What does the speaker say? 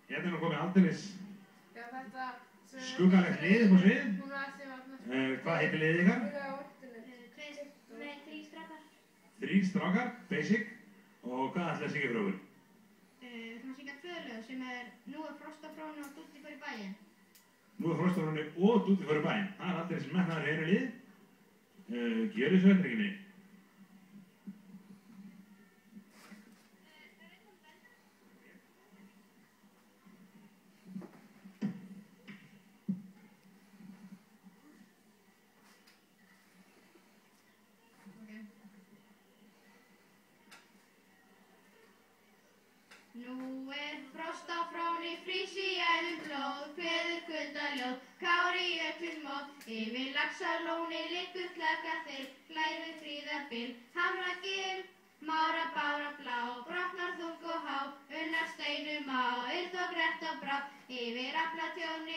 Hérna er nú komið aldeilis Já, þetta... skuggalegt lið upp á svið. Hún var sem var næst. Hvað heitir liðið ykkar? Þrír strákar. 3 strákar, basic. Og hvað ætlaði að syngja fyrir okkur? Við ætlum að syngja 2 lög sem Nú er frost á fróni og Dúddi fór í bæinn. Nú er frost á fróni og Dúddi fór í bæinn. Það er aldeilis metnaður í einu lið. Gjörið svo ekki mig. Nú er frost á fróni, frís í æðum blóð, kveður kuldaljóð, Kári í öllum móð, yfir Laxalóni liggur klakkaþyl, glæðir fríðarbyl, Hamragil, Mára bára blá, brotnar þung og há, unnar steinum á, yld og grett og brá, yfir Aflatjón